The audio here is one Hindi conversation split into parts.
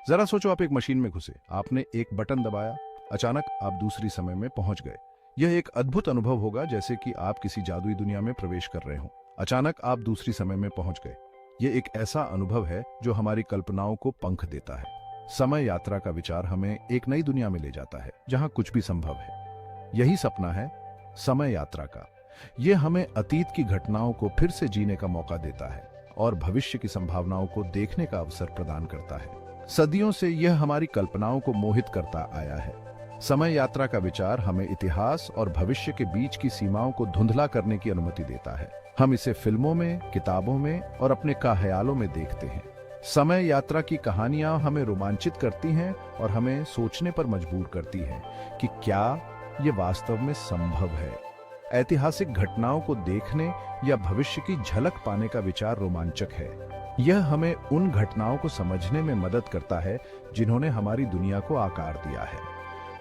जरा सोचो, आप एक मशीन में घुसे, आपने एक बटन दबाया, अचानक आप दूसरी समय में पहुंच गए। यह एक अद्भुत अनुभव होगा, जैसे कि आप किसी जादुई दुनिया में प्रवेश कर रहे हो। अचानक आप दूसरी समय में पहुंच गए। यह एक ऐसा अनुभव है जो हमारी कल्पनाओं को पंख देता है। समय यात्रा का विचार हमें एक नई दुनिया में ले जाता है जहां कुछ भी संभव है। यही सपना है समय यात्रा का। यह हमें अतीत की घटनाओं को फिर से जीने का मौका देता है और भविष्य की संभावनाओं को देखने का अवसर प्रदान करता है। सदियों से यह हमारी कल्पनाओं को मोहित करता आया है। समय यात्रा का विचार हमें इतिहास और भविष्य के बीच की सीमाओं को धुंधला करने की अनुमति देता है। हम इसे फिल्मों में, किताबों में और अपने ख्यालों में देखते हैं। समय यात्रा की कहानियां हमें रोमांचित करती हैं और हमें सोचने पर मजबूर करती हैं कि क्या ये वास्तव में संभव है। ऐतिहासिक घटनाओं को देखने या भविष्य की झलक पाने का विचार रोमांचक है। यह हमें उन घटनाओं को समझने में मदद करता है जिन्होंने हमारी दुनिया को आकार दिया है।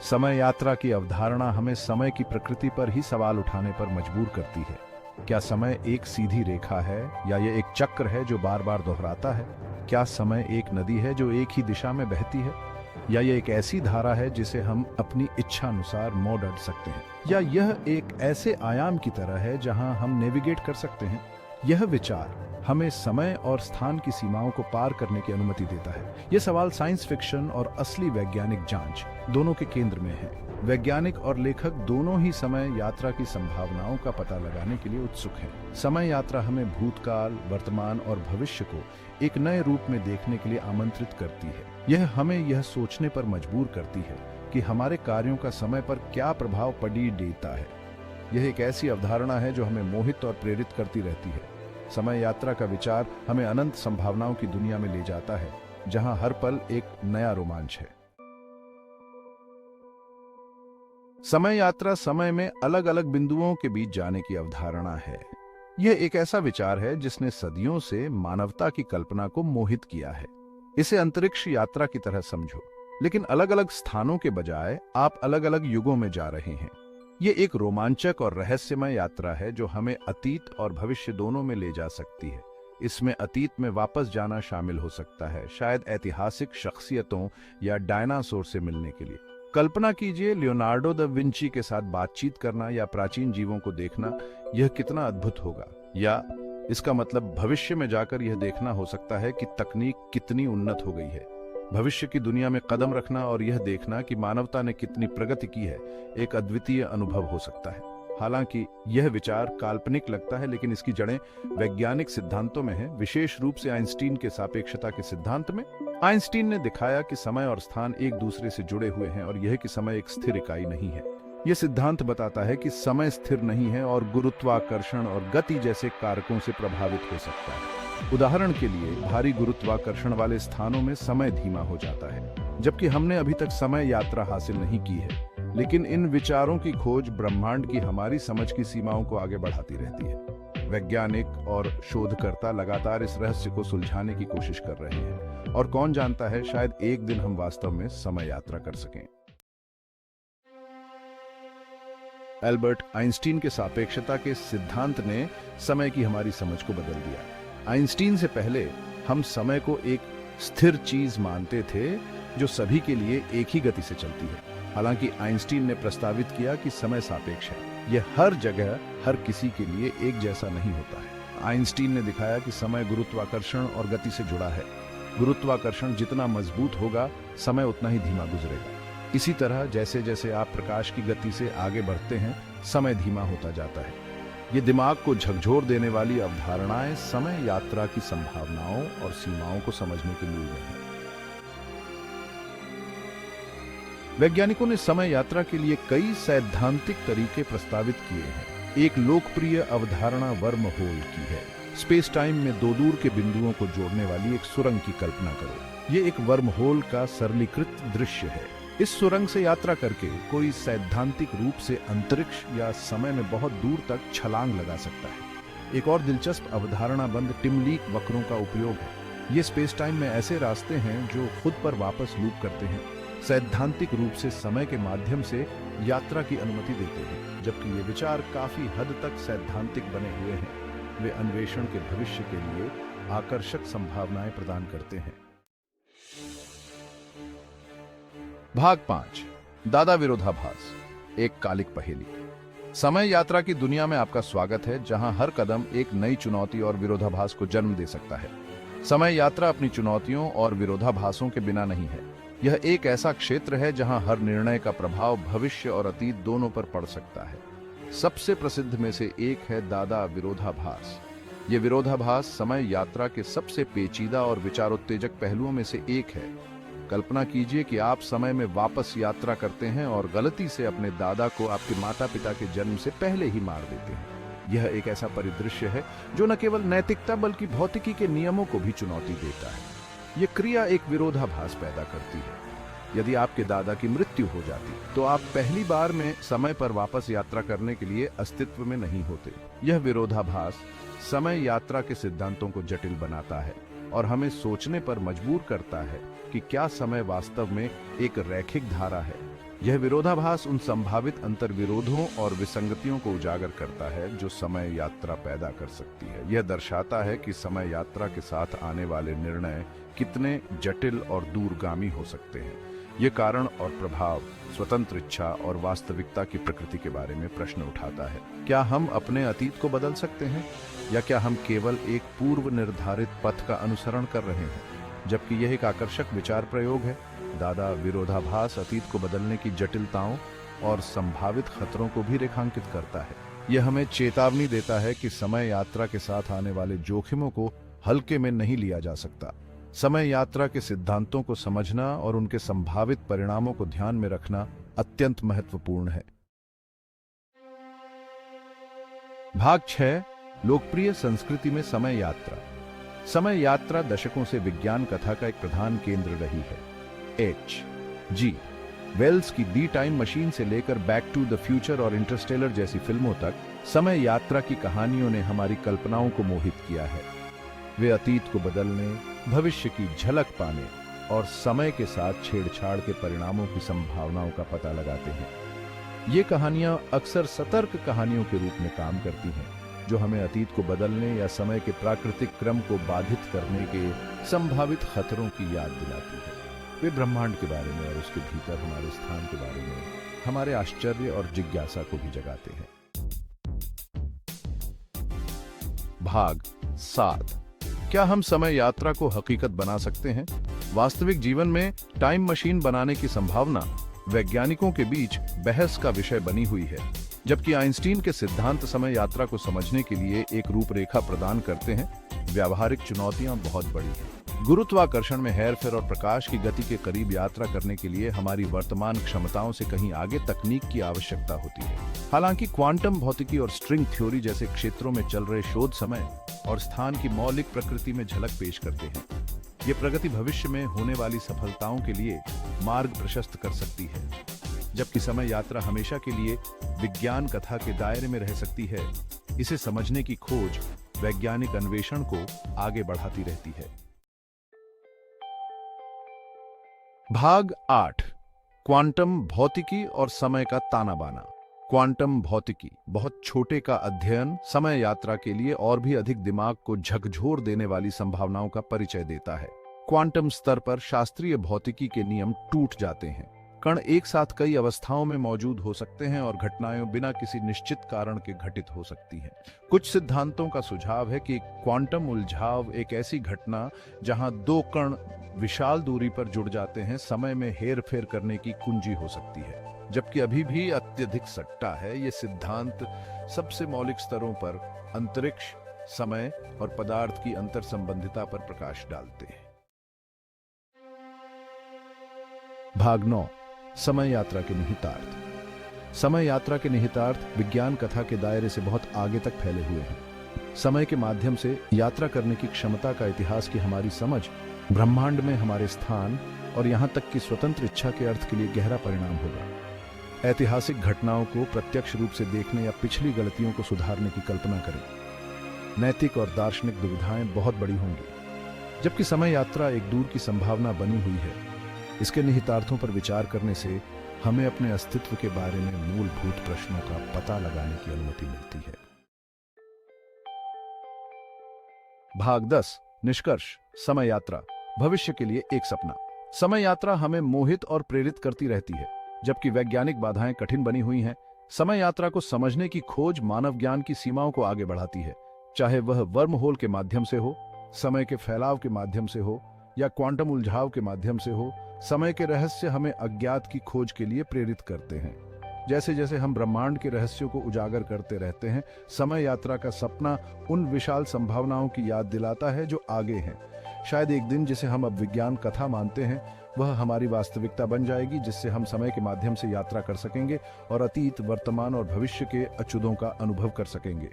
समय यात्रा की अवधारणा हमें समय की प्रकृति पर ही सवाल उठाने पर मजबूर करती है। क्या समय एक सीधी रेखा है या यह एक चक्र है जो बार बार दोहराता है? क्या समय एक नदी है जो एक ही दिशा में बहती है, या यह एक ऐसी धारा है जिसे हम अपनी इच्छा अनुसार मोड़ डाल सकते हैं, या यह एक ऐसे आयाम की तरह है जहां हम नेविगेट कर सकते हैं? यह विचार हमें समय और स्थान की सीमाओं को पार करने की अनुमति देता है। यह सवाल साइंस फिक्शन और असली वैज्ञानिक जांच दोनों के केंद्र में है। वैज्ञानिक और लेखक दोनों ही समय यात्रा की संभावनाओं का पता लगाने के लिए उत्सुक हैं। समय यात्रा हमें भूतकाल, वर्तमान और भविष्य को एक नए रूप में देखने के लिए आमंत्रित करती है। यह हमें यह सोचने पर मजबूर करती है कि हमारे कार्यों का समय पर क्या प्रभाव पड़ी देता है। यह एक ऐसी अवधारणा है जो हमें मोहित और प्रेरित करती रहती है। समय यात्रा का विचार हमें अनंत संभावनाओं की दुनिया में ले जाता है जहां हर पल एक नया रोमांच है। समय यात्रा समय में अलग अलग बिंदुओं के बीच जाने की अवधारणा है। यह एक ऐसा विचार है जिसने सदियों से मानवता की कल्पना को मोहित किया है। इसे अंतरिक्ष यात्रा की तरह समझो, लेकिन अलग अलग स्थानों के बजाय आप अलग अलग युगों में जा रहे हैं। यह एक रोमांचक और रहस्यमय यात्रा है जो हमें अतीत और भविष्य दोनों में ले जा सकती है। इसमें अतीत में वापस जाना शामिल हो सकता है, शायद ऐतिहासिक शख्सियतों या डायनासोर से मिलने के लिए। कल्पना कीजिए, लियोनार्डो दा विंची के साथ बातचीत करना या प्राचीन जीवों को देखना, यह कितना अद्भुत होगा। या इसका मतलब भविष्य में जाकर यह देखना हो सकता है कि तकनीक कितनी उन्नत हो गई है। भविष्य की दुनिया में कदम रखना और यह देखना कि मानवता ने कितनी प्रगति की है, एक अद्वितीय अनुभव हो सकता है। हालांकि यह विचार काल्पनिक लगता है, लेकिन इसकी जड़ें वैज्ञानिक सिद्धांतों में हैं, विशेष रूप से आइंस्टीन के सापेक्षता के सिद्धांत में। आइंस्टीन ने दिखाया कि समय और स्थान एक दूसरे से जुड़े हुए हैं और यह कि समय एक स्थिर इकाई नहीं है। यह सिद्धांत बताता है कि समय स्थिर नहीं है और गुरुत्वाकर्षण और गति जैसे कारकों से प्रभावित हो सकता है। उदाहरण के लिए, भारी गुरुत्वाकर्षण वाले स्थानों में समय धीमा हो जाता है, जबकि हमने अभी तक समय यात्रा हासिल नहीं की है। लेकिन इन विचारों की खोज ब्रह्मांड की हमारी समझ की सीमाओं को आगे बढ़ाती रहती है। वैज्ञानिक और शोधकर्ता लगातार इस रहस्य को सुलझाने की कोशिश कर रहे हैं, और कौन जानता है, शायद एक दिन हम वास्तव में समय यात्रा कर सकें। एल्बर्ट आइंस्टीन के सापेक्षता के सिद्धांत ने समय की हमारी समझ को बदल दिया। आइंस्टीन से पहले हम समय को एक स्थिर चीज मानते थे जो सभी के लिए एक ही गति से चलती है। हालांकि आइंस्टीन ने प्रस्तावित किया कि समय सापेक्ष है, यह हर जगह हर किसी के लिए एक जैसा नहीं होता है। आइंस्टीन ने दिखाया कि समय गुरुत्वाकर्षण और गति से जुड़ा है। गुरुत्वाकर्षण जितना मजबूत होगा, समय उतना ही धीमा गुजरेगा। इसी तरह जैसे जैसे आप प्रकाश की गति से आगे बढ़ते हैं, समय धीमा होता जाता है। ये दिमाग को झकझोर देने वाली अवधारणाएं समय यात्रा की संभावनाओं और सीमाओं को समझने के लिए हैं। वैज्ञानिकों ने समय यात्रा के लिए कई सैद्धांतिक तरीके प्रस्तावित किए हैं। एक लोकप्रिय अवधारणा वर्म होल की है। स्पेस टाइम में दो दूर के बिंदुओं को जोड़ने वाली एक सुरंग की कल्पना करो। ये एक वर्म होल का सरलीकृत दृश्य है। इस सुरंग से यात्रा करके कोई सैद्धांतिक रूप से अंतरिक्ष या समय में बहुत दूर तक छलांग लगा सकता है। एक और दिलचस्प अवधारणा बंद टिमलीक वक्रों का उपयोग है। ये स्पेस टाइम में ऐसे रास्ते हैं जो खुद पर वापस लूप करते हैं, सैद्धांतिक रूप से समय के माध्यम से यात्रा की अनुमति देते हैं। जबकि ये विचार काफी हद तक सैद्धांतिक बने हुए हैं, वे अन्वेषण के भविष्य के लिए आकर्षक संभावनाएं प्रदान करते हैं। भाग 5 दादा विरोधाभास, एक कालिक पहेली। समय यात्रा की दुनिया में आपका स्वागत है, जहां हर कदम एक नई चुनौती और विरोधाभास को जन्म दे सकता है। समय यात्रा अपनी चुनौतियों और विरोधाभासों के बिना नहीं है। यह एक ऐसा क्षेत्र है जहां हर निर्णय का प्रभाव भविष्य और अतीत दोनों पर पड़ सकता है। सबसे प्रसिद्ध में से एक है दादा विरोधाभास। यह विरोधाभास समय यात्रा के सबसे पेचीदा और विचारोत्तेजक पहलुओं में से एक है। कल्पना कीजिए कि आप समय में वापस यात्रा करते हैं और गलती से अपने दादा को आपके माता पिता के जन्म से पहले ही मार देते हैं। यह एक ऐसा परिदृश्य है जो न केवल नैतिकता बल्कि भौतिकी के नियमों को भी चुनौती देता है। यह क्रिया एक विरोधाभास पैदा करती है। यदि आपके दादा की मृत्यु हो जाती तो आप पहली बार में समय पर वापस यात्रा करने के लिए अस्तित्व में नहीं होते। यह विरोधाभास समय यात्रा के सिद्धांतों को जटिल बनाता है और हमें सोचने पर मजबूर करता है कि क्या समय वास्तव में एक रैखिक धारा है। यह विरोधाभास उन संभावित अंतर्विरोधों और विसंगतियों को उजागर करता है जो समय यात्रा पैदा कर सकती है। यह दर्शाता है कि समय यात्रा के साथ आने वाले निर्णय कितने जटिल और दूरगामी हो सकते हैं। यह कारण और प्रभाव, स्वतंत्र इच्छा और वास्तविकता की प्रकृति के बारे में प्रश्न उठाता है। क्या हम अपने अतीत को बदल सकते हैं या क्या हम केवल एक पूर्व निर्धारित पथ का अनुसरण कर रहे हैं? जबकि यह एक आकर्षक विचार प्रयोग है, दादा विरोधाभास अतीत को बदलने की जटिलताओं और संभावित खतरों को भी रेखांकित करता है। यह हमें चेतावनी देता है कि समय यात्रा के साथ आने वाले जोखिमों को हल्के में नहीं लिया जा सकता। समय यात्रा के सिद्धांतों को समझना और उनके संभावित परिणामों को ध्यान में रखना अत्यंत महत्वपूर्ण है। भाग 6 लोकप्रिय संस्कृति में समय यात्रा। समय यात्रा दशकों से विज्ञान कथा का एक प्रधान केंद्र रही है। H.G. वेल्स की दी टाइम मशीन से लेकर बैक टू द फ्यूचर और इंटरस्टेलर जैसी फिल्मों तक समय यात्रा की कहानियों ने हमारी कल्पनाओं को मोहित किया है। वे अतीत को बदलने, भविष्य की झलक पाने और समय के साथ छेड़छाड़ के परिणामों की संभावनाओं का पता लगाते हैं। ये कहानियां अक्सर सतर्क कहानियों के रूप में काम करती हैं, जो हमें अतीत को बदलने या समय के प्राकृतिक क्रम को बाधित करने के संभावित खतरों की याद दिलाती है। वे ब्रह्मांड के बारे में और उसके भीतर हमारे स्थान के बारे में हमारे आश्चर्य और जिज्ञासा को भी जगाते हैं। भाग 7 क्या हम समय यात्रा को हकीकत बना सकते हैं? वास्तविक जीवन में टाइम मशीन बनाने की संभावना वैज्ञानिकों के बीच बहस का विषय बनी हुई है। जबकि आइंस्टीन के सिद्धांत समय यात्रा को समझने के लिए एक रूपरेखा प्रदान करते हैं, व्यावहारिक चुनौतियां बहुत बड़ी हैं। गुरुत्वाकर्षण में हेरफेर और प्रकाश की गति के करीब यात्रा करने के लिए हमारी वर्तमान क्षमताओं से कहीं आगे तकनीक की आवश्यकता होती है। हालांकि क्वांटम भौतिकी और स्ट्रिंग थ्योरी जैसे क्षेत्रों में चल रहे शोध समय और स्थान की मौलिक प्रकृति में झलक पेश करते हैं। ये प्रगति भविष्य में होने वाली सफलताओं के लिए मार्ग प्रशस्त कर सकती है। जबकि समय यात्रा हमेशा के लिए विज्ञान कथा के दायरे में रह सकती है, इसे समझने की खोज वैज्ञानिक अन्वेषण को आगे बढ़ाती रहती है। भाग 8 क्वांटम भौतिकी और समय का ताना बाना। क्वांटम भौतिकी, बहुत छोटे का अध्ययन, समय यात्रा के लिए और भी अधिक दिमाग को झकझोर देने वाली संभावनाओं का परिचय देता है। क्वांटम स्तर पर शास्त्रीय भौतिकी के नियम टूट जाते हैं। कण एक साथ कई अवस्थाओं में मौजूद हो सकते हैं और घटनाएं बिना किसी निश्चित कारण के घटित हो सकती हैं। कुछ सिद्धांतों का सुझाव है कि क्वांटम उलझाव एक ऐसी घटना जहां दो कण विशाल दूरी पर जुड़ जाते हैं, समय में हेरफेर करने की कुंजी हो सकती है। जबकि अभी भी अत्यधिक सट्टा है, ये सिद्धांत सबसे मौलिक स्तरों पर अंतरिक्ष, समय और पदार्थ की अंतर संबंधिता पर प्रकाश डालते हैं। भाग 9 समय यात्रा के निहितार्थ। समय यात्रा के निहितार्थ विज्ञान कथा के दायरे से बहुत आगे तक फैले हुए हैं। समय के माध्यम से यात्रा करने की क्षमता का इतिहास की हमारी समझ, ब्रह्मांड में हमारे स्थान और यहां तक कि स्वतंत्र इच्छा के अर्थ के लिए गहरा परिणाम होगा। ऐतिहासिक घटनाओं को प्रत्यक्ष रूप से देखने या पिछली गलतियों को सुधारने की कल्पना करें। नैतिक और दार्शनिक दुविधाएं बहुत बड़ी होंगी। जबकि समय यात्रा एक दूर की संभावना बनी हुई है, इसके निहितार्थों पर विचार करने से हमें अपने अस्तित्व के बारे में मूलभूत प्रश्नों का पता लगाने की अनुमति मिलती है। भाग 10 निष्कर्ष। समय यात्रा भविष्य के लिए एक सपना। समय यात्रा हमें मोहित और प्रेरित करती रहती है, जबकि वैज्ञानिक बाधाएं कठिन बनी हुई हैं। समय यात्रा को समझने की खोज मानव ज्ञान की सीमाओं को आगे बढ़ाती है, चाहे वह वर्म होल के माध्यम से हो, समय के फैलाव के माध्यम से हो, या क्वांटम उलझाव के माध्यम से हो। समय के रहस्य हमें अज्ञात की खोज के लिए प्रेरित करते हैं। जैसे जैसे हम ब्रह्मांड के रहस्यों को उजागर करते रहते हैं, समय यात्रा का सपना उन विशाल संभावनाओं की याद दिलाता है जो आगे हैं। शायद एक दिन जिसे हम अब विज्ञान कथा मानते हैं, वह हमारी वास्तविकता बन जाएगी, जिससे हम समय के माध्यम से यात्रा कर सकेंगे और अतीत, वर्तमान और भविष्य के अचुदों का अनुभव कर सकेंगे।